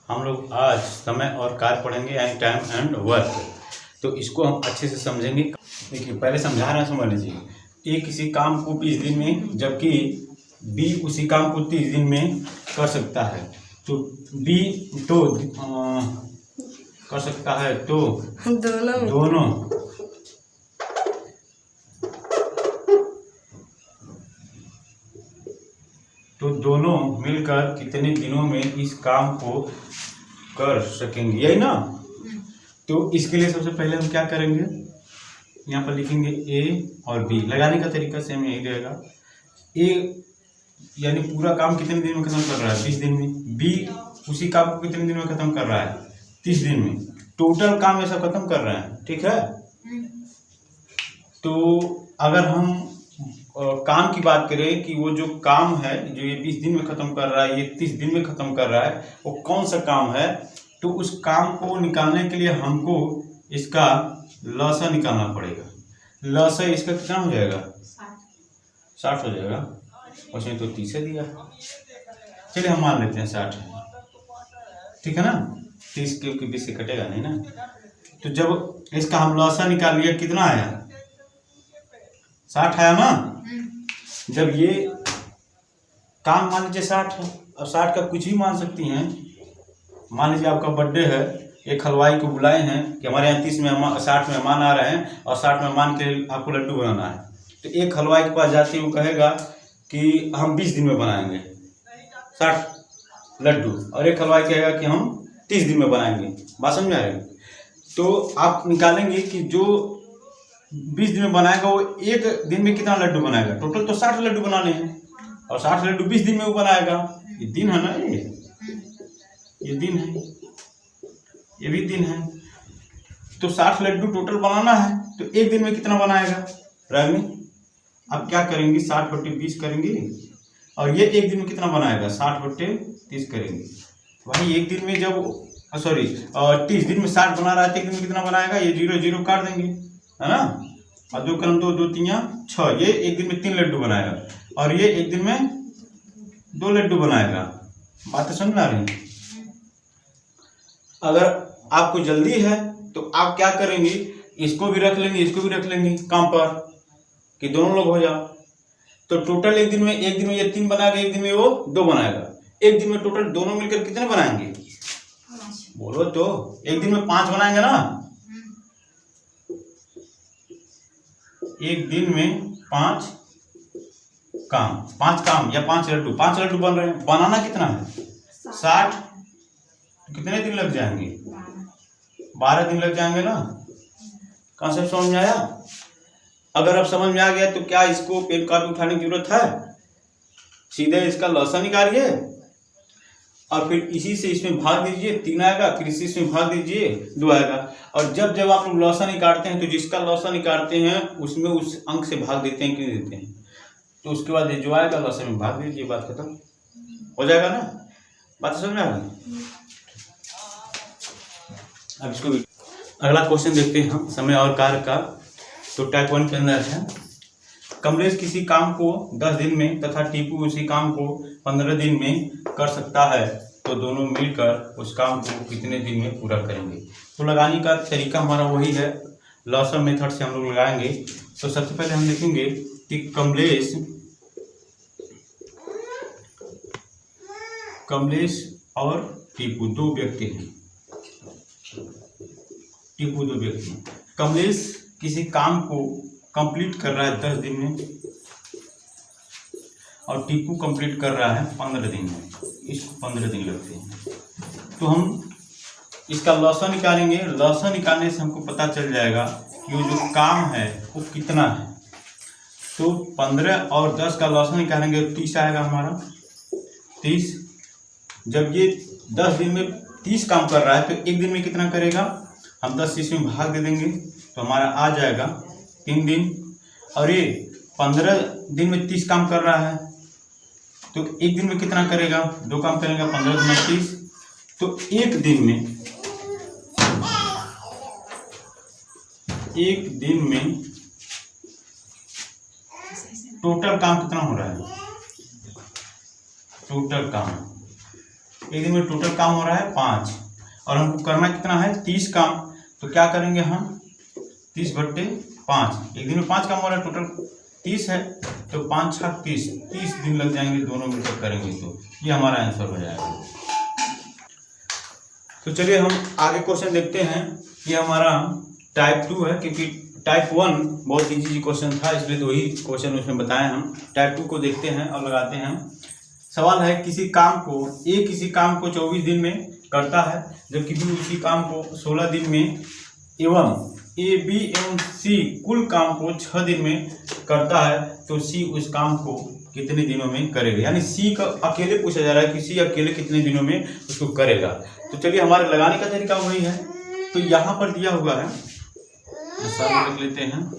हम लोग आज समय और कार्य पढ़ेंगे यानी टाइम एंड वर्क। तो इसको हम अच्छे से समझेंगे। देखिए पहले समझा रहा समझ लीजिए। ए किसी काम को 20 दिन में, जबकि बी उसी काम को 30 दिन में कर सकता है। तो बी तो कर सकता है तो दोनों मिलकर कितने दिनों में इस काम को कर सकेंगे, यही ना। तो इसके लिए सबसे पहले हम क्या करेंगे, यहाँ पर लिखेंगे ए और बी। लगाने का तरीका सेम यही रहेगा। ए यानी पूरा काम कितने दिन में खत्म कर रहा है, 20 दिन में। बी उसी काम को कितने दिन में खत्म कर रहा है, 30 दिन में। टोटल काम ऐसा खत्म कर रहे हैं, ठीक है। तो अगर हम काम की बात करें कि वो जो काम है जो ये 20 दिन में खत्म कर रहा है, ये 30 दिन में खत्म कर रहा है, वो कौन सा काम है, तो उस काम को निकालने के लिए हमको इसका लसा निकालना पड़ेगा। लसा इसका कितना हो जाएगा, 60 हो जाएगा। उसमें तो 30 दिया, चलिए हम मान लेते हैं 60 है, ठीक है ना। 30 के 20 से कटेगा नहीं ना। तो जब इसका हम लसा निकाल लिया, कितना आया, 60 आया ना। जब ये काम मान लीजिए 60 है, अब 60 का कुछ भी मान सकती हैं। मान लीजिए आपका बर्थडे है, एक हलवाई को बुलाए हैं कि हमारे यहाँ 60 मेहमान आ रहे हैं और 60 मेहमान के लिए आपको लड्डू बनाना है। तो एक हलवाई के पास जाते ही वो कहेगा कि हम 20 दिन में बनाएंगे 60 लड्डू, और एक हलवाई कहेगा कि हम 30 दिन में बनाएंगे। बात समझ आ रही है। तो आप निकालेंगे कि जो 20 दिन में बनाएगा वो एक दिन में कितना लड्डू बनाएगा। टोटल तो 60 लड्डू बनाने हैं, और 60 लड्डू 20 दिन में वो बनाएगा। ये दिन है ना, ये दिन है, ये भी दिन है। तो 60 लड्डू टोटल बनाना है, तो एक दिन में कितना बनाएगा रागनी। अब क्या करेंगे, 60/20 करेंगे, और ये एक दिन में कितना बनाएगा, 60/30 करेंगे। वही एक दिन में जब 30 दिन में 60 बना रहा है, तो एक दिन में कितना बनाएगा, ये 0 0 काट देंगे, है ना। और 2 कलम 2 2 3 6, ये एक दिन में 3 लड्डू बनाएगा, और ये एक दिन में 2 लड्डू बनाएगा। बातें समझ आ रही। अगर आपको जल्दी है तो आप क्या करेंगे, इसको भी रख लेंगे, इसको भी रख लेंगे काम पर, कि दोनों लोग हो जाओ। तो टोटल एक दिन में ये 3 बनाएगा, एक दिन में वो 2 बनाएगा। एक दिन में टोटल दोनों मिलकर कितने बनाएंगे, बोलो तो। एक दिन में 5 बनाएंगे ना, एक दिन में 5 काम या 5 लड्डू, 5 लड्डू बन रहे हैं। बनाना कितना है, 60। कितने दिन लग जाएंगे, 12 दिन लग जाएंगे ना। कॉन्सेप्ट समझ में आया। अगर अब समझ में आ गया तो क्या इसको पेन कॉपी उठाने की जरूरत है, सीधे इसका लसा निकालिए और फिर इसी से इसमें भाग दीजिए, 3 आएगा। फिर इसी से भाग दीजिए, 2 आएगा। और जब जब आप लोग लसा निकालते हैं तो जिसका लसा निकालते हैं उसमें उस अंक से भाग देते हैं कि नहीं देते हैं। तो उसके बाद जो आएगा लसा में भाग दीजिए, बात खत्म हो जाएगा ना। बात समझ में आ गई। अब इसको अगला क्वेश्चन देखते हैं हम, समय और कार्य का। तो टाइप 1 के अंदर है, कमलेश किसी काम को 10 दिन में तथा टीपू उसी काम को 15 दिन में कर सकता है, तो दोनों मिलकर उस काम को कितने दिन में पूरा करेंगे। तो लगाने का तरीका हमारा वही है, लॉसर मेथड से हम लोग लगाएंगे। तो सबसे पहले हम लिखेंगे कि कमलेश और टीपू 2 व्यक्ति हैं। टीपू 2 व्यक्ति हैं। कमलेश किसी काम को कंप्लीट कर रहा है 10 दिन में, और टीपू कंप्लीट कर रहा है 15 दिन में। इसको 15 दिन लगते हैं। तो हम इसका लॉसा निकालेंगे। लॉसा निकालने से हमको पता चल जाएगा कि वो जो काम है वो कितना है। तो 15 और 10 का लॉसा निकालेंगे, 30 आएगा हमारा। 30 जब ये 10 दिन में 30 काम कर रहा है, तो एक दिन में कितना करेगा, हम 10 से इसमें भाग दे देंगे, तो हमारा आ जाएगा 3 दिन। और ये 15 दिन में 30 काम कर रहा है, तो एक दिन में कितना करेगा, 2 काम करेगा, 15 दिन में 30। तो एक दिन में टोटल काम कितना हो रहा है, टोटल काम एक दिन में टोटल काम हो रहा है 5 और हमको करना कितना है 30 काम। तो क्या करेंगे हम 30/5, एक दिन में 5 काम हो रहा है, टोटल 30 है, तो 5 × 30, 30 दिन लग जाएंगे दोनों मिलकर करेंगे, तो ये हमारा आंसर हो जाएगा। तो चलिए हम आगे क्वेश्चन देखते हैं। ये हमारा टाइप 2 है, क्योंकि टाइप 1 बहुत इजी क्वेश्चन था, इसलिए 2 ही क्वेश्चन उसमें बताए हम। टाइप 2 को देखते हैं और लगाते हैं। सवाल है किसी काम को ए किसी काम को 24 दिन में करता है, जबकि बी उसी काम को 16 दिन में, एवं ए बी एवं सी कुल काम को 6 दिन में करता है, तो सी उस काम को कितने दिनों में करेगा। यानी सी का अकेले पूछा जा रहा है कि सी अकेले कितने दिनों में उसको करेगा। तो चलिए हमारे लगाने का तरीका वही है। तो यहाँ पर दिया हुआ है, सारे लिख लेते हैं।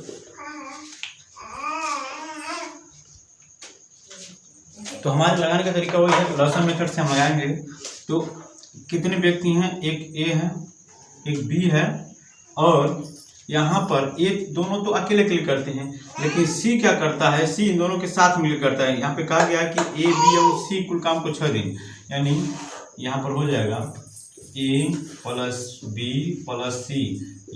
तो हमारे लगाने का तरीका वही है, तो लॉसन मेथड से हम लगाएंगे। तो कितने व्यक्ति हैं, एक ए है, एक बी है, और यहाँ पर ए दोनों तो अकेले अकेले करते हैं, लेकिन सी क्या करता है, सी इन दोनों के साथ मिलकर करता है। यहाँ पे कहा गया है कि ए बी और सी कुल काम को 6 दिन, यानी यहाँ पर हो जाएगा ए प्लस बी प्लस सी,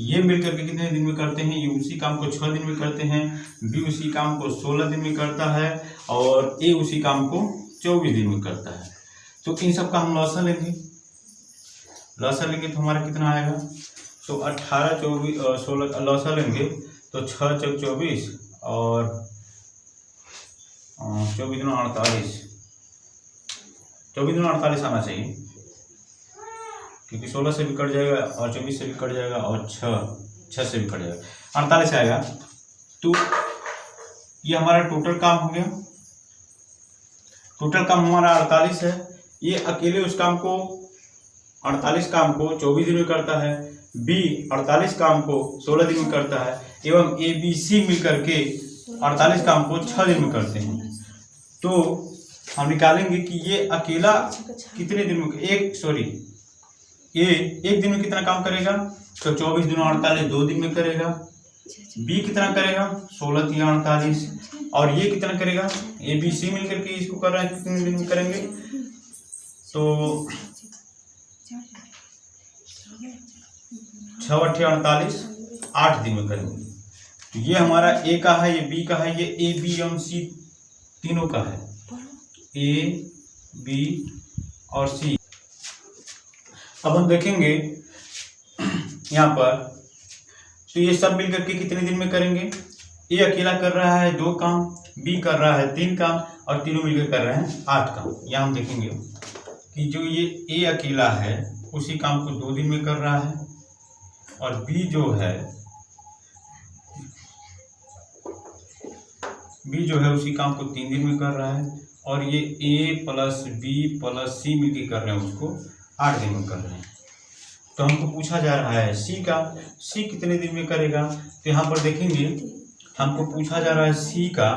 ये मिलकर के कितने दिन में करते हैं, ये उसी काम को 6 दिन में करते हैं, बी उसी काम को 16 दिन में करता है, और ए उसी काम को 24 दिन में करता है। तो इन सब का हम लॉसन लेंगे, लॉसन लेंगे तो हमारा कितना आएगा, तो 18 24 16 लॉसन लेंगे तो 6 × 24 और 24 × 48, 24 × 48 आना चाहिए, क्योंकि 16 से भी कट जाएगा और 24 से भी कट जाएगा और 6 से भी कट जाएगा, 48 आएगा। तो ये हमारा टोटल काम हो गया। टोटल काम हमारा 48 है। ये अकेले उस काम को 48 काम को 24 दिन में करता है, बी 48 काम को 16 दिन में करता है, एवं ए बी सी मिलकर के 48 काम को 6 दिन में करते हैं। तो हम निकालेंगे कि ये अकेला कितने दिन में, एक दिन में कितना काम करेगा, तो 24 × 48 2 दिन में करेगा। बी कितना करेगा, 16 × 48, और ये कितना करेगा, ए बी सी मिलकर के इसको कर रहा है, कितने दिन में करेंगे, तो 6 × 8 = 48, 8 दिन में करेंगे। तो ये हमारा ए का है, ये बी का है, ये ए बी एवं सी तीनों का है, ए बी और सी। अब हम देखेंगे यहाँ पर, तो ये सब मिलकर के कितने दिन में करेंगे। ए अकेला कर रहा है 2 काम, बी कर रहा है 3 काम, और तीनों मिलकर कर रहे हैं 8 काम। यहाँ हम देखेंगे कि जो ये ए अकेला है उसी काम को 2 दिन में कर रहा है, और बी जो है उसी काम को 3 दिन में कर रहा है, और ये ए प्लस बी प्लस सी मिलकर कर रहे हैं उसको 8 दिन में कर रहे हैं। तो हमको पूछा जा रहा है सी का, सी कितने दिन में करेगा। तो यहाँ पर देखेंगे हमको पूछा जा रहा है सी का,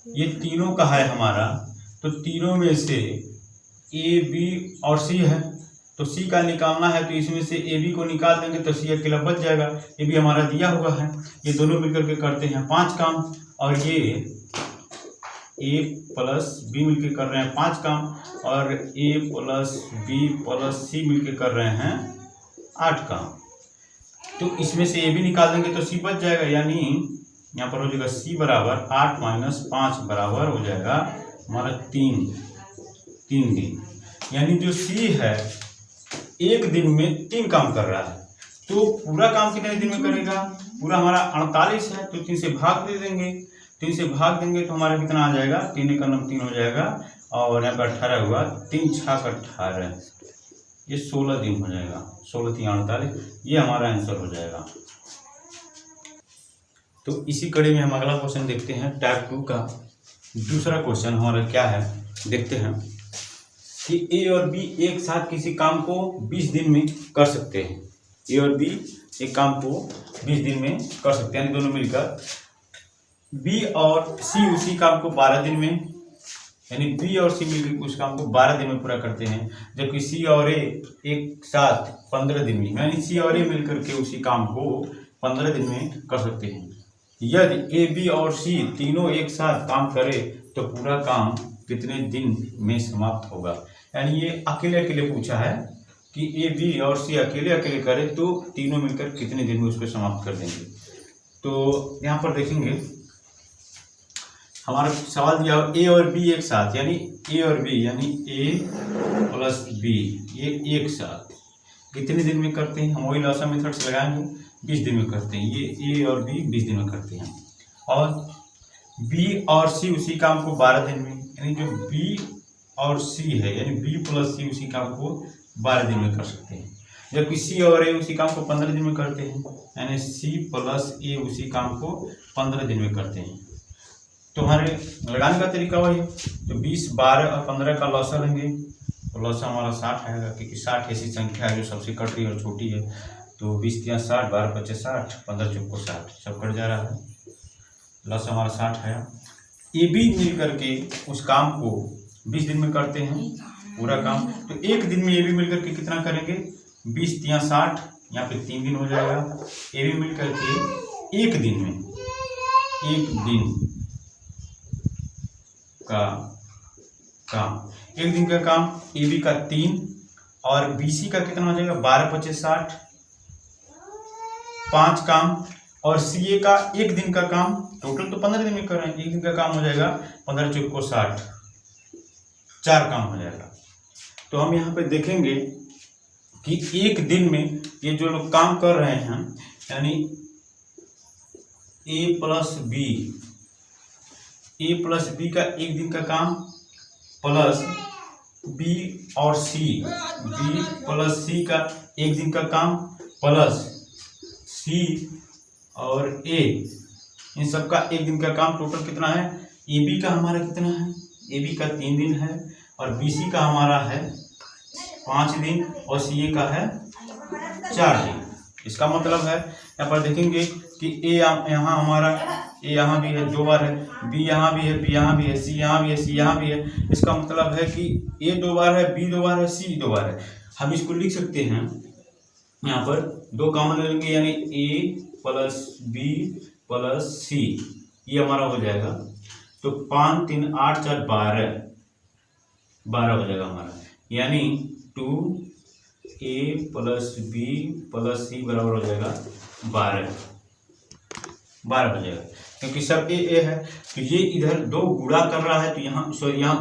ये तीनों का है हमारा, तो तीनों में से ए बी और सी है, तो सी का निकालना है, तो इसमें से ए बी को निकाल देंगे तो सी अकेला बच जाएगा। ये भी हमारा दिया हुआ है, ये दोनों मिलकर के करते हैं 5 काम, और ये ए प्लस बी मिलकर कर रहे हैं 5 काम, और ए प्लस बी प्लस सी मिलकर कर रहे हैं 8 काम। तो इसमें से ए बी निकाल देंगे तो सी बच जाएगा, यानी यहाँ पर हो जाएगा सी बराबर 8 - 5 बराबर हो जाएगा हमारा 3 दिन। यानी जो सी है एक दिन में 3 काम कर रहा है, तो पूरा काम कितने दिन में करेगा, पूरा हमारा 48 है, तो 3 से भाग दे देंगे, 3 से भाग देंगे तो हमारा कितना आ जाएगा, 3 × 9 3 हो जाएगा, और यहाँ पर 18 हुआ, 3 × 6 = 18, ये 16 दिन हो जाएगा, 16 × 3 = 48, ये हमारा आंसर हो जाएगा। तो इसी कड़ी में हम अगला क्वेश्चन देखते हैं। टाइप 2 का दूसरा क्वेश्चन हमारा क्या है, देखते हैं कि ए और बी एक साथ किसी काम को 20 दिन में कर सकते हैं। ए और बी एक काम को 20 दिन में कर सकते हैं, यानी दोनों मिलकर। बी और सी उसी काम को 12 दिन में, यानी बी और सी मिलकर उस काम को 12 दिन में पूरा करते हैं, जबकि सी और ए एक साथ 15 दिन में, यानी सी और ए मिलकर के उसी काम को 15 दिन में कर सकते हैं। यदि ए बी और सी तीनों एक साथ काम करें तो पूरा काम कितने दिन में समाप्त होगा। यानी ये अकेले अकेले पूछा है कि ए बी और सी अकेले अकेले करें तो तीनों मिलकर कितने दिन में उसको समाप्त कर देंगे। तो यहाँ पर देखेंगे हमारा सवाल दिया ए और बी एक साथ, यानी ए और बी यानी ए प्लस बी ये एक साथ कितने दिन में करते हैं। हम वही लॉसा मेथड से लगाएंगे, 20 दिन में करते हैं। ये ए और बी 20 दिन में करते हैं और बी और सी उसी काम को 12 दिन में, यानी जो बी और सी है यानी बी प्लस सी उसी काम को 12 दिन में कर सकते हैं। जबकि सी और ए उसी काम को 15 दिन में करते हैं, यानी सी प्लस ए उसी काम को 15 दिन में करते हैं। तो हमारे लगाने का तरीका वही है, तो 20, 12 और 15 का लॉसा लेंगे तो लॉसा हमारा 60 आएगा, क्योंकि 60 ऐसी संख्या है जो सबसे कट रही है और छोटी है। तो 20 × 60, 12 × 25 60, 15 × 4 60, सब कट जा रहा है, लॉसा हमारा 60 है। ए बी मिल करके उस काम को 20 दिन में करते हैं पूरा काम। तो एक दिन में ए बी मिल करके कितना करेंगे, 20 × 60, यहाँ पे 3 दिन हो जाएगा। ए बी मिल करके एक दिन में, एक दिन का काम, एक दिन का काम ए बी का 3 और बी सी का कितना हो जाएगा 12 × 25 60, 5 काम, और सी ए का एक दिन का काम। टोटल तो 15 दिन में कर रहे हैं, एक दिन का काम हो जाएगा 15 × 4 60, 4 काम हो जाएगा। तो हम यहाँ पे देखेंगे कि एक दिन में ये जो लोग काम कर रहे हैं यानी ए प्लस बी का एक दिन का काम प्लस बी और सी, बी प्लस सी का एक दिन का काम प्लस सी और ए इन सब का एक दिन का काम, टोटल कितना है। ए बी का हमारा कितना है, ए बी का 3 दिन है और बी सी का हमारा है 5 दिन और सी ए का है 4 दिन। इसका मतलब है यहाँ पर देखेंगे कि ए यहाँ हमारा ए यहाँ भी है 2 बार है, बी यहाँ भी है, बी यहाँ भी है, सी यहाँ भी है, सी यहाँ भी है। इसका मतलब है कि ए 2 बार है, बी 2 बार है, सी 2 बार है। हम इसको लिख सकते हैं यहाँ पर 2 कॉमन ले लेंगे, यानी ए प्लस बी प्लस सी ये हमारा हो जाएगा। तो 5 3 8 4 12 हो जाएगा हमारा, यानी 2a प्लस बी प्लस सी बराबर हो जाएगा 12 हो जाएगा, क्योंकि सब ए है। तो ये इधर 2 गुणा कर रहा है, तो यहाँ सॉरी यहाँ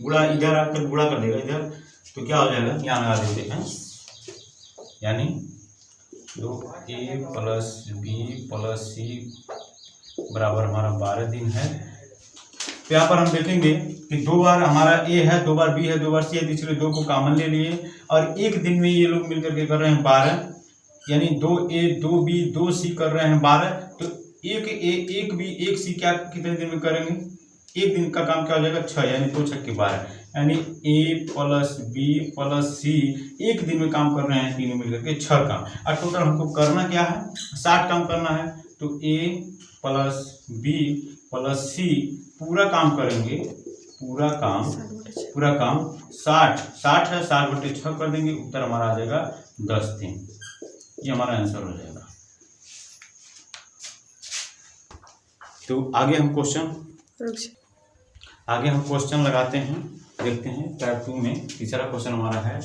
गुणा इधर आकर गुणा कर देगा इधर, तो क्या हो जाएगा यहाँ लगा देते हैं, यानी 2a प्लस बी प्लस सी बराबर हमारा 12 दिन है। तो यहाँ पर हम देखेंगे कि 2 बार हमारा ए है, 2 बार बी है, 2 बार सी है, इसलिए 2 को कॉमन ले लिए और एक दिन में ये लोग मिलकर के कर रहे हैं 12, यानी 2a 2b 2c कर रहे हैं 12। तो एक ए एक बी एक सी क्या कितने दिन में करेंगे, एक दिन का काम क्या हो जाएगा 6, यानी 2 6 12, यानी ए प्लस बी प्लस सी एक दिन में काम कर रहे हैं तीनों मिलकर के 6 काम। और टोटल हमको करना क्या है 60 काम करना है। तो ए प्लस बी प्लस सी पूरा काम करेंगे, पूरा काम 60 है, 60/6 कर देंगे, उत्तर हमारा आ जाएगा 10 दिन। ये हमारा आंसर हो जाएगा। तो आगे हम क्वेश्चन लगाते हैं, देखते हैं टाइप 2 में। तीसरा क्वेश्चन हमारा है,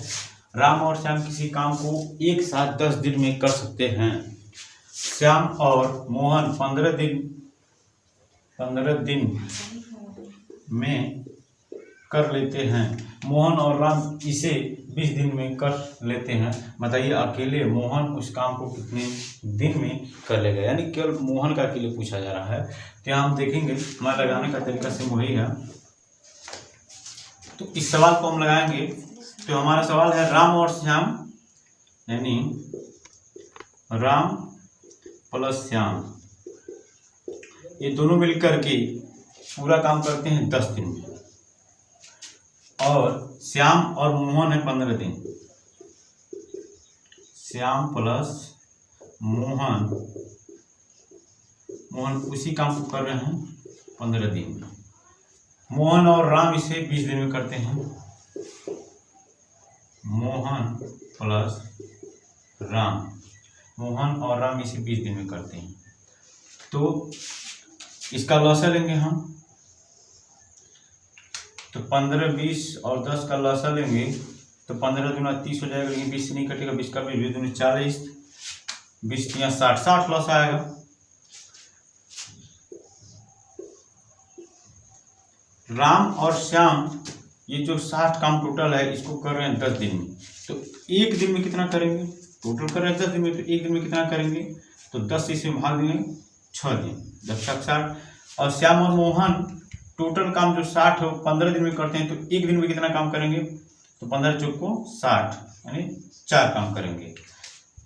राम और श्याम किसी काम को एक साथ 10 दिन में कर सकते हैं। श्याम और मोहन 15 दिन में कर लेते हैं। मोहन और राम इसे 20 दिन में कर लेते हैं। बताइए अकेले मोहन उस काम को कितने दिन में कर लेगा, यानी केवल मोहन का अकेले पूछा जा रहा है। तो यहाँ हम देखेंगे हमारा लगाने का तरीका सिर्फ वही है। तो इस सवाल को हम लगाएंगे, तो हमारा सवाल है राम और श्याम, यानी राम प्लस श्याम ये दोनों मिलकर के पूरा काम करते हैं 10 दिन में, और श्याम और मोहन है 15 दिन। श्याम प्लस मोहन उसी काम को कर रहे हैं 15 दिन में। मोहन और राम इसे 20 दिन में करते हैं। मोहन प्लस राम, मोहन और राम इसे 20 दिन में करते हैं। तो इसका लॉसा लेंगे हम, तो 15, 20 और 10 का लसा लेंगे तो 15 दूना 30 हो जाएगा, लेकिन 20 से नहीं कटेगा, 20 का 20 दूनी 40, 20 या 60 लसा आएगा। राम और श्याम ये जो 60 काम टोटल है इसको कर रहे हैं 10 दिन में, तो एक दिन में कितना करेंगे? टोटल कर रहे हैं 10 दिन में, तो एक दिन में कितना करेंगे? तो 10 से इसमें भाग देंगे 6 दिन, 10 का 60। और श्याम और मोहन टोटल काम जो 60 है 15 दिन में करते हैं, तो एक दिन में कितना काम करेंगे? तो 15 चौक को 60 यानी 4 काम करेंगे।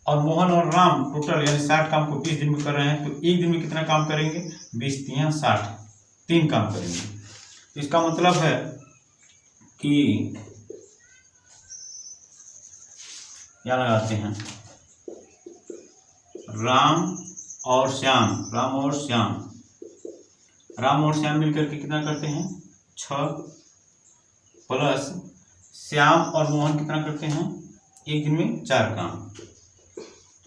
और मोहन और राम टोटल यानी 60 काम को 20 दिन में कर रहे हैं, तो एक दिन में कितना काम करेंगे? 20 तिया 60, 3 काम करेंगे। तो इसका मतलब है कि क्या लगाते हैं, राम और श्याम मिलकर के कितना करते हैं? 6 प्लस श्याम और मोहन कितना करते हैं? एक दिन में 4 काम,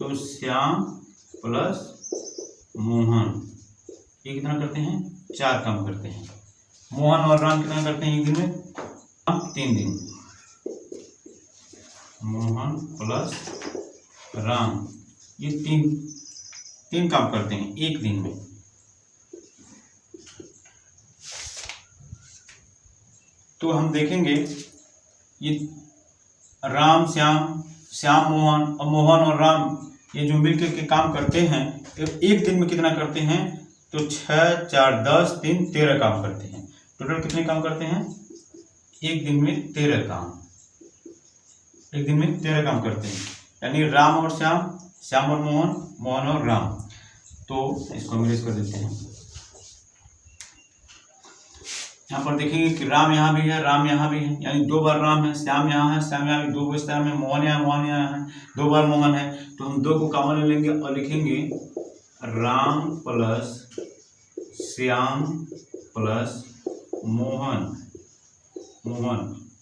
तो श्याम प्लस मोहन ये कितना करते हैं? 4 काम करते हैं। मोहन और राम कितना करते हैं एक दिन में? 3 दिन। मोहन प्लस राम ये तीन काम करते हैं एक दिन में। तो हम देखेंगे ये राम श्याम मोहन और राम ये जो मिलकर के काम करते हैं एक दिन में कितना करते हैं? तो 6, 4, 10, 3, 13 काम करते हैं। टोटल कितने काम करते हैं? एक दिन में 13 काम, एक दिन में 13 काम करते हैं। यानी राम और श्याम और मोहन और राम। तो इसको हम इरेज कर देते हैं। यहाँ पर देखेंगे कि राम यहाँ भी है, राम यहाँ भी है, यानी 2 बार राम है, श्याम यहाँ है, श्याम यहाँ भी 2 बार श्याम है, मोहन यहाँ है, 2 बार मोहन है। तो हम 2 को कॉमन ले लेंगे और लिखेंगे राम प्लस श्याम प्लस मोहन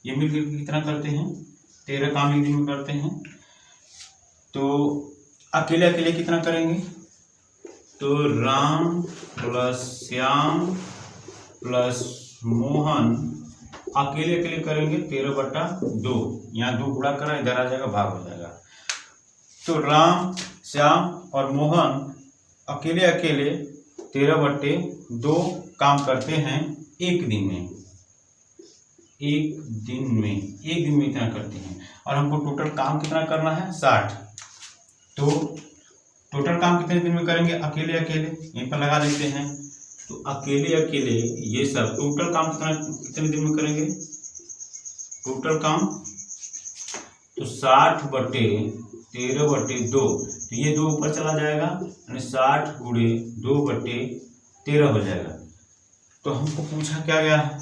ये मिलकर कितना करते हैं? 13 काम एक दिन में करते हैं। तो अकेले अकेले कितना करेंगे? तो राम प्लस श्याम प्लस मोहन अकेले अकेले करेंगे 13/2, यहाँ 2 गुणा करा इधर आ जाएगा, भाग हो जाएगा। तो राम श्याम और मोहन अकेले अकेले 13/2 काम करते हैं एक दिन में, एक दिन में इतना करते हैं। और हमको टोटल काम कितना करना है? 60। तो टोटल काम कितने दिन में करेंगे? अकेले अकेले यहीं पर लगा देते हैं। तो अकेले अकेले ये सब टोटल काम कितने दिन में करेंगे? टोटल काम तो 60/13/2, तो ये 2 ऊपर चला जाएगा यानी 60 × 2/13 हो जाएगा। तो हमको पूछा क्या गया है?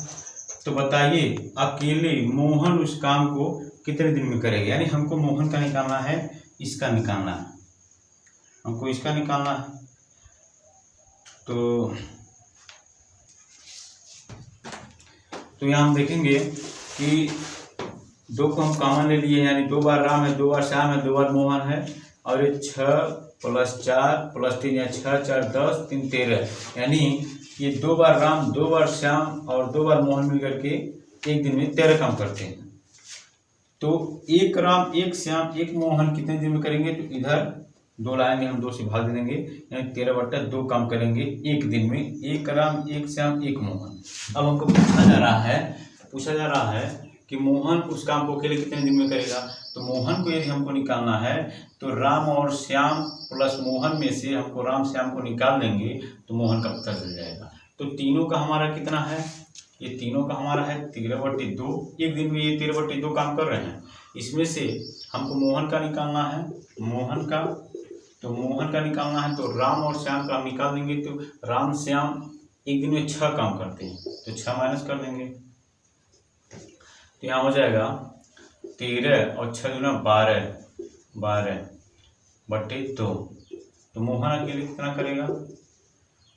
तो बताइए अकेले मोहन उस काम को कितने दिन में करेगा? यानी हमको मोहन का निकालना है, इसका निकालना है, हमको इसका निकालना है। तो यहाँ हम देखेंगे कि 2 को हम कॉमन ले लिए, यानी 2 बार राम है, 2 बार श्याम है, 2 बार मोहन है। और ये 6 + 4 + 3 या 6, 4, 10, 3, 13 यानी ये 2 बार राम, 2 बार श्याम और 2 बार मोहन मिलकर के एक दिन में 13 काम करते हैं। तो 1 राम 1 श्याम 1 मोहन कितने दिन में करेंगे? तो इधर 2 लाएंगे हम, 2 से भाग देंगे, यानी 13/2 काम करेंगे एक दिन में, 1 राम 1 श्याम 1 मोहन। अब हमको पूछा जा रहा है कि मोहन उस काम को अकेले कितने दिन में करेगा? तो मोहन को यदि हमको निकालना है तो राम और श्याम प्लस मोहन में से हमको राम श्याम को निकाल देंगे तो मोहन का पता चल जाएगा। तो तीनों का हमारा कितना है? ये तीनों का हमारा है 13/2, एक दिन में ये 13/2 काम कर रहे हैं। इसमें से हमको मोहन का निकालना है, मोहन का निकालना है तो राम और श्याम का हम निकाल देंगे। तो राम श्याम एक दिन में 6 काम करते हैं, तो 6 माइनस कर देंगे, तो यहाँ हो जाएगा 13 और 6 × 12/2। तो मोहन अकेले कितना करेगा?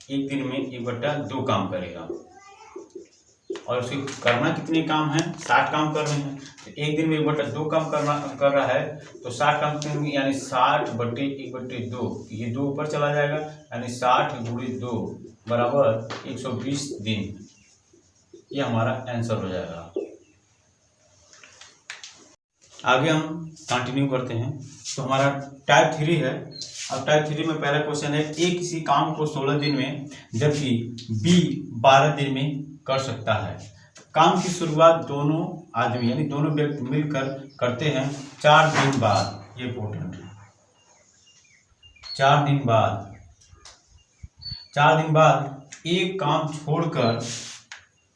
एक दिन में 1/2 काम करेगा। और उसके करना कितने काम हैं? 60 काम कर रहे हैं, तो एक दिन में 1/2 काम कर रहा है, तो 60 काम करेंगे यानी 60/1/2, ये 2 ऊपर चला जाएगा यानी 60 × 2 = 120 दिन। ये हमारा आंसर हो जाएगा। आगे हम कंटिन्यू करते हैं। तो हमारा टाइप 3 है। अब टाइप 3 में पहला क्वेश्चन है, ए किसी काम को 16 दिन में जबकि बी 12 दिन में कर सकता है। काम की शुरुआत दोनों आदमी यानी दोनों व्यक्ति मिलकर करते हैं 4 दिन बाद। ये इंपॉर्टेंट है। 4 दिन बाद, 4 दिन बाद एक काम छोड़कर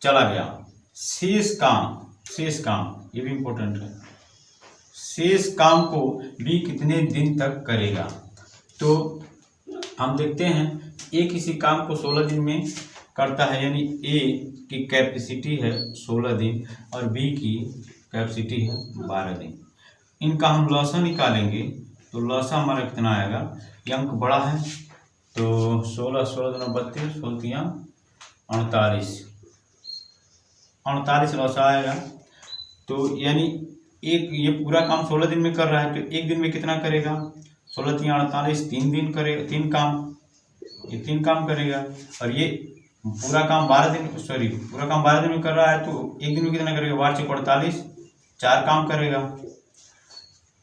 चला गया। शेष काम ये भी इंपॉर्टेंट है। शेष काम को बी कितने दिन तक करेगा। तो हम देखते हैं, ए किसी काम को 16 दिन में करता है, यानी ए की कैपेसिटी है 16 दिन और बी की कैपेसिटी है 12 दिन। इनका हम लॉसा निकालेंगे तो लॉसा हमारा कितना आएगा, ये अंक बड़ा है तो 16 16 दूना 32, 16 48 लॉसा आएगा। तो यानी एक ये पूरा काम 16 दिन में कर रहा है तो एक दिन में कितना करेगा, 16 3 48, 3 दिन करेगा, 3 काम, ये 3 काम करेगा। और ये पूरा काम 12 दिन में कर रहा है तो एक दिन में कितना करेगा, 12 48, 4 काम करेगा।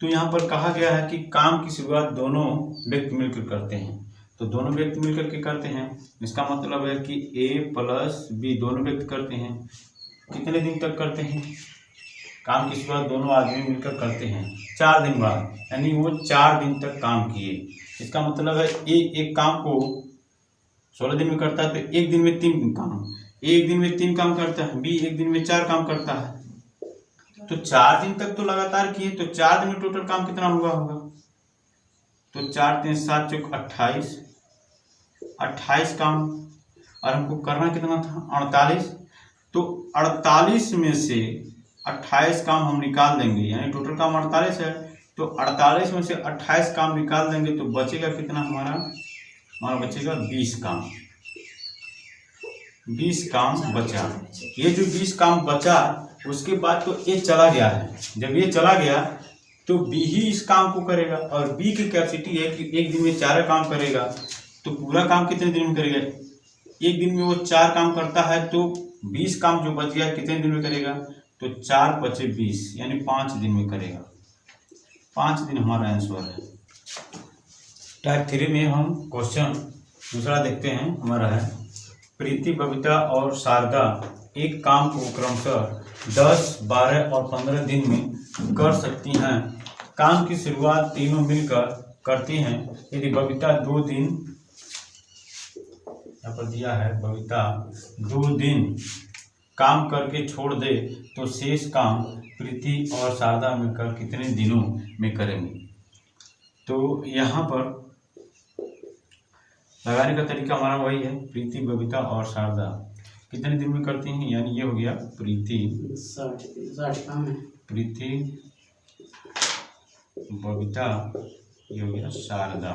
तो यहाँ पर कहा गया है कि काम की शुरुआत दोनों व्यक्ति मिलकर करते हैं। तो दोनों व्यक्ति मिलकर के करते हैं, इसका मतलब है कि ए प्लस बी दोनों व्यक्ति करते हैं। कितने दिन तक करते हैं, काम की शुरुआत दोनों आदमी मिलकर करते हैं 4 दिन बाद, यानी वो 4 दिन तक काम किए। इसका मतलब है एक काम को 16 दिन में करता है तो एक दिन में 3 काम, एक दिन में 3 काम करता है, बी एक दिन में 4 काम करता है। तो 4 दिन तक तो लगातार किए, तो 4 दिन में टोटल काम कितना हुआ होगा, तो 4 3 7 चौक 28 काम, और हमको करना कितना था 48। तो 48 में से 28 काम हम निकाल देंगे, यानी टोटल काम 48 है तो 48 में से 28 काम निकाल देंगे तो बचेगा कितना, हमारा बचेगा 20 काम। 20 काम बचा। ये जो 20 काम बचा उसके बाद तो ए चला गया है। जब ये चला गया तो बी ही इस काम को करेगा और बी की कैपेसिटी है कि एक दिन में 4 काम करेगा। तो पूरा काम कितने दिन में करेगा, एक दिन में वो 4 काम करता है तो 20 काम जो बच गया कितने दिन में करेगा, तो 4 × 5 = 20, यानी 5 दिन में करेगा। 5 दिन हमारा आंसर है। टाइप 3 में हम क्वेश्चन दूसरा देखते हैं। हमारा है, प्रीति, बबीता और शारदा एक काम को क्रमशः 10, 12 और 15 दिन में कर सकती हैं। काम की शुरुआत तीनों मिलकर करती हैं। यदि बबीता 2 दिन, यहाँ पर दिया है बबीता 2 दिन काम करके छोड़ दे तो शेष काम प्रीति और शारदा मिलकर कितने दिनों में करेंगे। तो यहाँ पर लगाने का तरीका हमारा वही है, प्रीति, बबीता और शारदा कितने दिन में करती हैं, यानी ये हो गया प्रीति 60 काम है, प्रीति, बबीता, ये हो गया शारदा।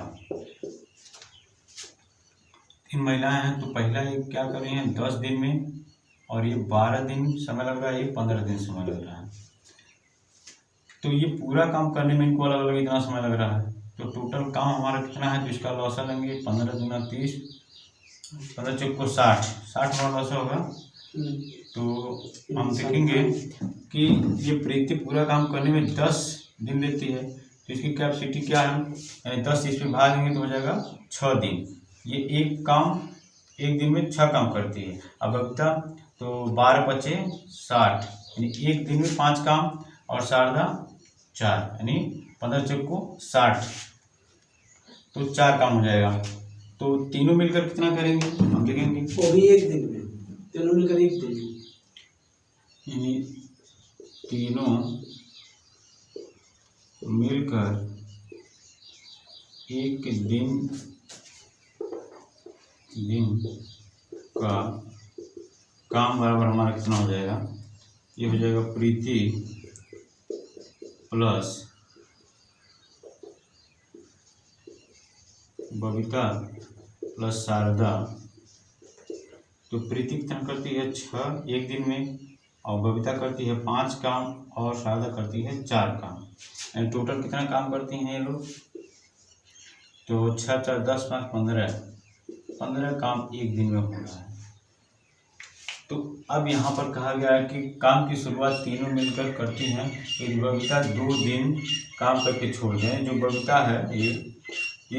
3 महिलाएं हैं तो पहला ये क्या कर रही हैं 10 दिन में, और ये 12 दिन समय लग रहा है, ये 15 दिन समय लग रहा है। तो ये पूरा काम करने में इनको अलग अलग इतना समय लग रहा है। तो टोटल काम हमारा कितना है, तो इसका लॉसा लेंगे 15 दूना 30, 15 चौक को 60 हमारा लॉसा होगा। तो हम देखेंगे कि ये प्रीति पूरा काम करने में 10 दिन लेती है तो इसकी कैपेसिटी क्या है, 10 इस पर भागेंगे तो हो जाएगा 6 दिन। ये एक काम एक दिन में 6 काम करती है। अब बबीता तो 12 × 5 = 60, यानी एक दिन में 5 काम, और शारदा 4, यानी 15 चौक को 60, तो 4 काम हो जाएगा। तो तीनों मिलकर कितना करेंगे हम देखेंगे, वो भी एक दिन में, तीनों मिलकर एक दिन में, यानी तीनों मिलकर एक दिन का काम बराबर हमारा कितना हो जाएगा, ये हो जाएगा प्रीति प्लस बबीता प्लस शारदा। तो प्रीति कितना करती है 6 एक दिन में, और बबीता करती है 5 काम, और शारदा करती है 4 काम, यानी टोटल कितना काम करती हैं ये लोग, तो 6 4 10 5 15 काम एक दिन में हो रहा है। तो अब यहाँ पर कहा गया है कि काम की शुरुआत तीनों मिलकर करती हैं। एक बबीता 2 दिन काम करके छोड़ दें। जो बबीता है ये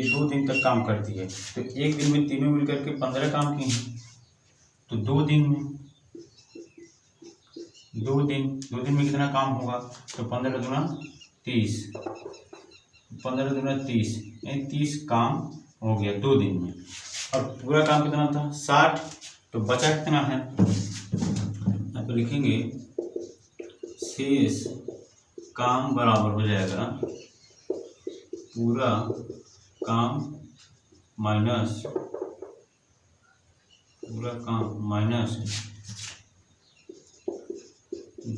2 दिन तक काम करती है, तो एक दिन में तीनों मिलकर के 15 काम की हैं। तो 2 दिन में कितना काम होगा? तो 15 दूना 30, 15 दूना 30, यानी 30 काम हो गया 2 दिन में। और पूरा काम कितना था? 60। तो बचा कितना है? यहाँ पर लिखेंगे शेष काम बराबर हो जाएगा पूरा काम माइनस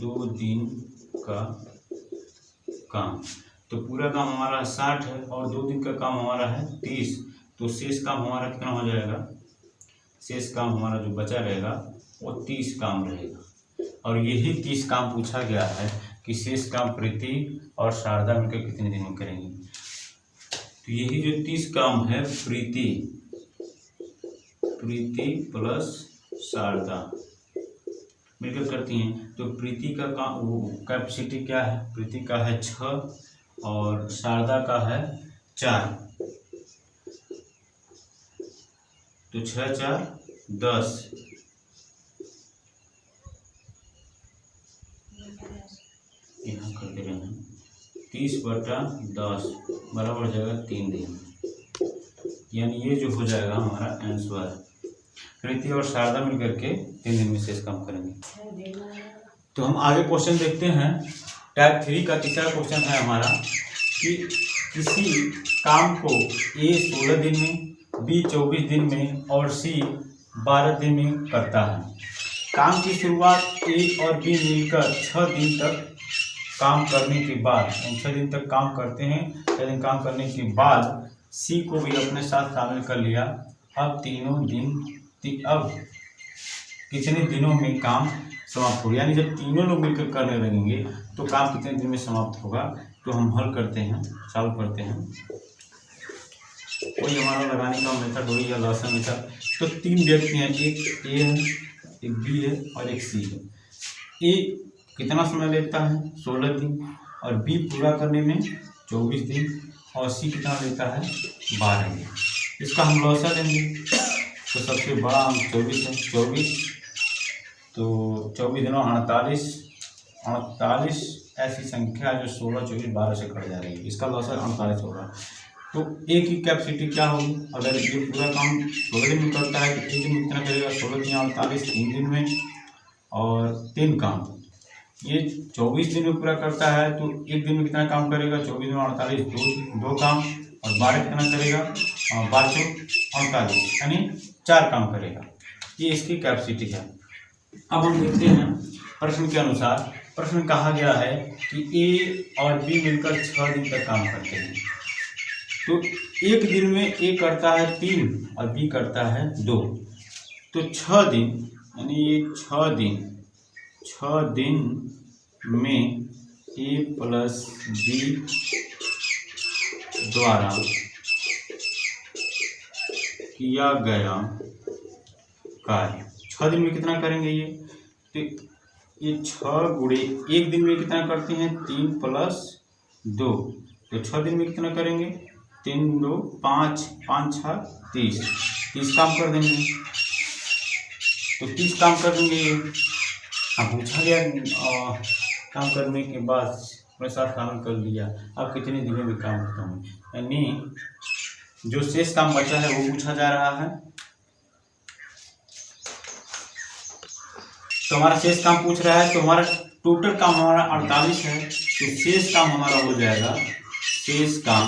2 दिन का काम। तो पूरा काम हमारा 60 है और 2 दिन का काम हमारा है 30। तो शेष काम हमारा कितना हो जाएगा? शेष काम हमारा जो बचा रहेगा वो 30 काम रहेगा। और यही 30 काम पूछा गया है कि शेष काम प्रीति और शारदा मिलकर कितने दिन में करेंगे। तो यही जो 30 काम है प्रीति प्लस शारदा मिलकर करती हैं। तो प्रीति का काम वो कैपेसिटी क्या है? प्रीति का है 6 और शारदा का है 4। तो 6 4 10, यहाँ कर दे रहे हैं 30/10 बराबर हो जाएगा 3 दिन। यानी ये जो हो जाएगा हमारा आंसर। प्रीति और शारदा मिलकर के 3 दिन में शेष काम करेंगे। तो हम आगे क्वेश्चन देखते हैं। टाइप 3 का तीसरा क्वेश्चन है हमारा कि किसी काम को ए 16 दिन में, बी 24 दिन में और सी 12 दिन में करता है। काम की शुरुआत ए और बी मिलकर 6 दिन तक काम करने के बाद, 6 दिन तक काम करते हैं। 6 दिन काम करने के बाद सी को भी अपने साथ शामिल कर लिया। अब अब कितने दिनों में काम समाप्त होगा? यानी जब तीनों लोग मिलकर करने लगेंगे तो काम कितने दिन में समाप्त होगा? तो हम हल करते हैं, सॉल्व करते हैं। कोई हमारा लगाने का मेथड वही है, लॉसन मेथड। तो 3 व्यक्ति हैं, एक ए है, एक बी है और एक सी है। ए कितना समय लेता है? 16 दिन। और बी पूरा करने में 24 दिन और सी कितना लेता है? 12 दिन। इसका हम लॉसा लेंगे। तो सबसे बड़ा हम 24 है, 24। तो 24 दिनों 48 ऐसी संख्या जो 16, 24, 12 से कट जा रही है। इसका लॉस 48 होगा। तो ए की कैपेसिटी क्या होगी? अगर ये पूरा काम 16 दिन में करता है तो एक दिन में कितना करेगा? 16 दिन 48, 3 दिन में और 3 काम। ये 24 दिन में पूरा करता है तो एक दिन में कितना काम करेगा? 24 में 48, 2 काम और 12 कितना करेगा? 12 48 यानी 4 काम करेगा। ये इसकी कैपेसिटी है। अब हम देखते हैं प्रश्न के अनुसार। प्रश्न में कहा गया है कि ए और बी मिलकर 6 दिन तक काम करते हैं। तो एक दिन में ए करता है 3 और बी करता है 2। तो 6 दिन यानी ये 6 दिन में ए प्लस बी द्वारा किया गया कार्य 6 दिन में कितना करेंगे? ये तो ये 6 गुणे एक दिन में कितना करते हैं? 3 + 2। तो 6 दिन में कितना करेंगे? 3 2 5 5 6 30 काम कर देंगे। तो 30 काम कर देंगे। अब पूछा गया काम करने के बाद अपने साथ शामिल कर लिया। अब कितने दिनों में काम खत्म है? यानी जो शेष काम बचा है वो पूछा जा रहा है। तो हमारा शेष काम पूछ रहा है। तो हमारा टोटल काम हमारा 48 है। तो शेष काम हमारा हो जाएगा शेष काम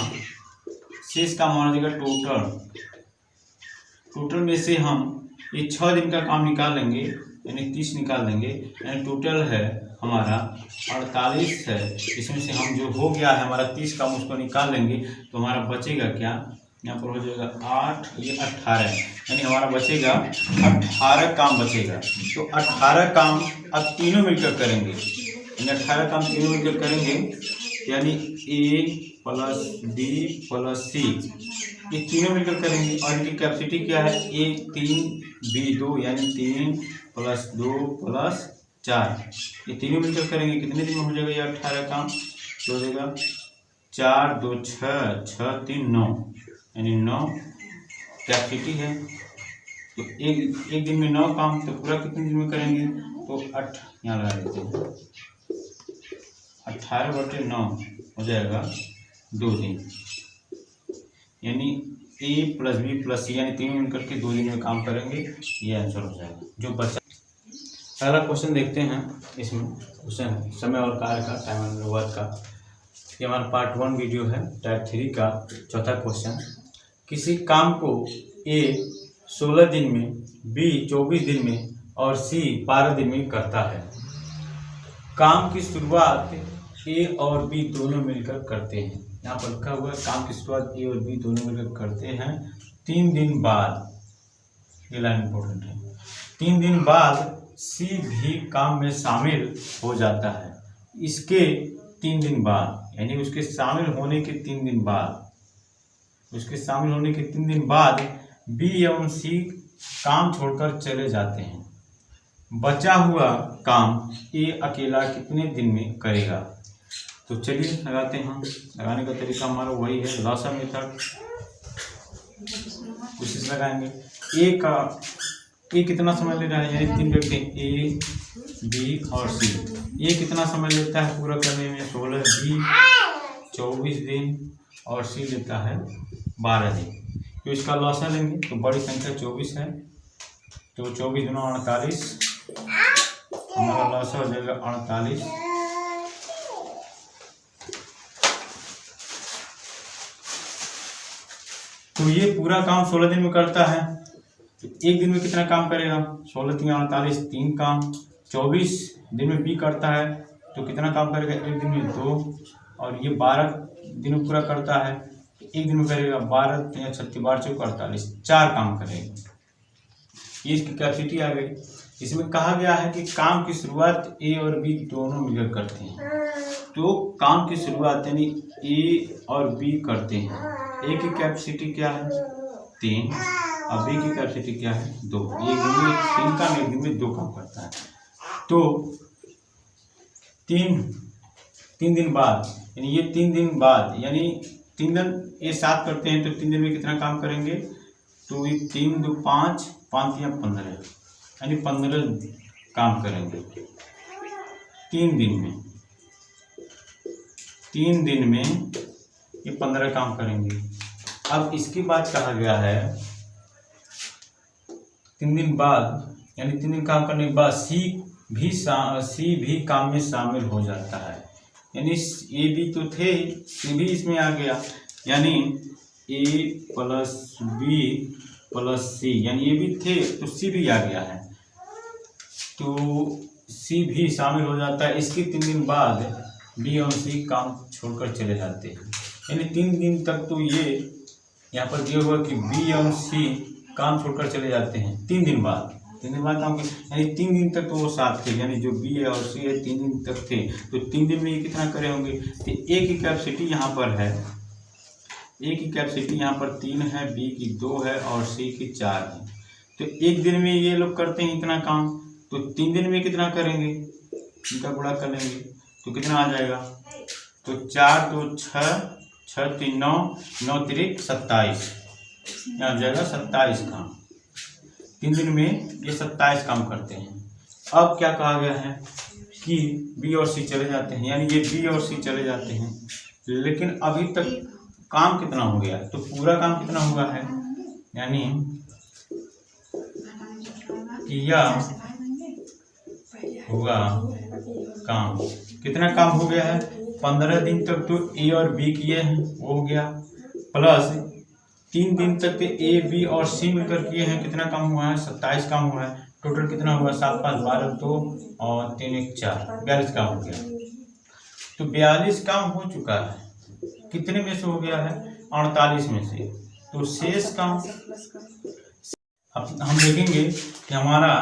हमारा देगा टोटल में से हम ये 6 दिन का काम निकाल लेंगे यानी 30 निकाल देंगे। यानी टोटल है हमारा 48 है। इसमें से हम जो हो गया है हमारा 30 काम उसको निकाल लेंगे। तो हमारा बचेगा क्या? यहाँ पर हो जाएगा 8, ये 18 यानी हमारा बचेगा 18 काम बचेगा। तो 18 काम अब तीनों मिलकर करेंगे। यानी 18 काम तीनों मिलकर करेंगे यानी ए प्लस बी प्लस सी ये तीनों मिलकर करेंगे। और इनकी कैपेसिटी क्या है? ए 3 बी 2 यानी 3 प्लस 2 प्लस 4, ये तीनों मिलकर करेंगे कितने दिन में हो जाएगा ये 18 काम। तो हो जाएगा 4 2 6 6 3 9, यानी 9 कैपेसिटी है। तो एक दिन में 9 काम, तो पूरा कितने दिन में करेंगे? तो 8 यहाँ लगा देते हैं, 18/9 हो जाएगा 2 दिन, यानी A plus B plus C यानी तीनों मिलकर के 2 दिन में काम करेंगे, ये आंसर हो जाएगा जो बचा। पहला क्वेश्चन देखते हैं, इसमें क्वेश्चन समय और कार्य का, टाइम एंड वर्क का। ये हमारा पार्ट 1 वीडियो है, टाइप 3 का चौथा क्वेश्चन। किसी काम को A 16 दिन में, B 24 दिन में और C 12 दिन में करता है। काम की शुरुआत A और B दोनों मिलकर करते हैं। यहाँ पर लिखा हुआ है काम की शुरुआत A और B दोनों मिलकर करते हैं 3 दिन बाद, ये लाइन इंपॉर्टेंट है। 3 दिन बाद C भी काम में शामिल हो जाता है। इसके 3 दिन बाद, यानी उसके शामिल होने के 3 दिन बाद, उसके शामिल होने के 3 दिन बाद B एवं C काम छोड़कर चले जाते हैं। बचा हुआ काम A अकेला कितने दिन में करेगा? तो चलिए लगाते हैं। लगाने का तरीका हमारा वही है, लॉसा मेथड। कोशिश लगाएंगे। ए कितना समय ले रहा है, यानी 3 व्यक्ति A B और C। ए कितना समय लेता है पूरा करने में? 16, B 24 दिन और C लेता है 12 दिन। तो इसका लॉसा लेंगे तो बड़ी संख्या 24 है, तो 24 गुना 48, हमारा लॉसा हो जाएगा 48। तो ये पूरा काम 16 दिन में करता है, तो एक दिन में कितना काम करेगा? 16 3 48, 3 काम। 24 दिन में B करता है तो कितना काम करेगा? एक दिन में 2, और ये 12 दिन में पूरा करता है, एक दिन में करेगा 12 3 36 12 4 48, 4 काम करेगा। ये इसकी कैपेसिटी आ गई। इसमें कहा गया है कि काम की शुरुआत A और B दोनों मिलकर करते हैं। तो काम की शुरुआत यानी A और B करते हैं। A की कैपेसिटी क्या है? 3, और B की कैपेसिटी क्या है? 2। एक दिन में 3 काम, एक दिन में 2 काम करता है। तो 3 दिन बाद, यानी ये 3 दिन बाद, यानी 3 दिन ये 7 करते हैं, तो 3 दिन में कितना काम करेंगे? तो ये 3 2 5 5 या 15, यानी 15 काम करेंगे 3 दिन में। 3 दिन में ये 15 काम करेंगे। अब इसके बाद कहा गया है 3 दिन बाद, यानी 3 दिन काम करने के बाद C भी काम में शामिल हो जाता है। यानी A B तो थे, C भी इसमें आ गया, यानी A plus B plus C, यानी ये भी थे तो C भी आ गया है, तो C भी शामिल हो जाता है। इसके 3 दिन बाद B और C काम छोड़कर चले जाते हैं, यानी 3 दिन तक तो ये यहाँ पर दिया हुआ कि B और C काम छोड़कर चले जाते हैं 3 दिन बाद। 3 दिन बाद काम, यानी 3 दिन तक तो वो साथ थे, यानी जो B और C है 3 दिन तक थे, तो 3 दिन में ये कितना करे होंगे? तो A की कैपेसिटी यहाँ पर है, A की कैपेसिटी यहाँ पर 3 है, B की 2 है और C की 4 है। तो एक दिन में ये लोग करते हैं इतना काम, तो 3 दिन में कितना करेंगे? इनका गुणा कर लेंगे तो कितना आ जाएगा? तो 4 2 6 6 3 9 9 3 27, यहाँ आ जाएगा 27 काम। 3 दिन में ये 27 काम करते हैं। अब क्या कहा गया है कि B और C चले जाते हैं, यानी ये B और C चले जाते हैं, लेकिन अभी तक काम कितना हो गया? तो पूरा काम कितना हुआ है, यानी यह होगा काम, कितना काम हो गया है? 15 दिन तक तो A और B किए हैं, वो हो गया, प्लस 3 दिन तक A B और C मिलकर किए हैं, कितना काम हुआ है? 27 काम हुआ है। टोटल कितना हुआ? 7 5 12 2 और 3 1 4, 42 काम हो गया। तो 42 काम हो चुका है, कितने में से हो गया है? 48 में से। तो शेष काम अब हम देखेंगे कि हमारा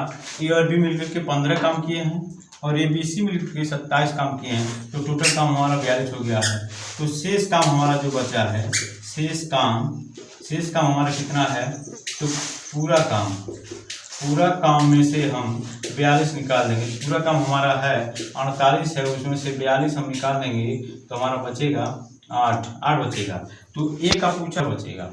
A और B मिलकर के 15 काम किए हैं और A B C मिलकर के 27 काम किए हैं, तो टोटल काम हमारा 42 हो गया है। तो शेष काम हमारा जो बचा है, शेष काम हमारा कितना है? तो पूरा काम पूरा काम में से हम 42 निकाल देंगे। पूरा काम हमारा है 48 है, उसमें से 42 हम निकाल देंगे तो हमारा बचेगा 8 बचेगा। तो ए का पूछा बचेगा,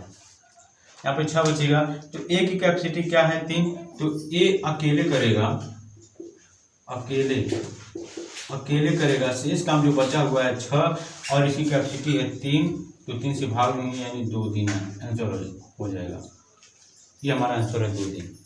यहाँ पे 6 बचेगा। तो ए की कैपेसिटी क्या है 3, तो ए अकेले करेगा, अकेले करेगा शेष काम जो बचा हुआ है 6 और इसकी कैपेसिटी है 3, तो 3 से भाग देंगे यानी 2 3 आंसर हो जाएगा। ये हमारा आंसर है 2 3।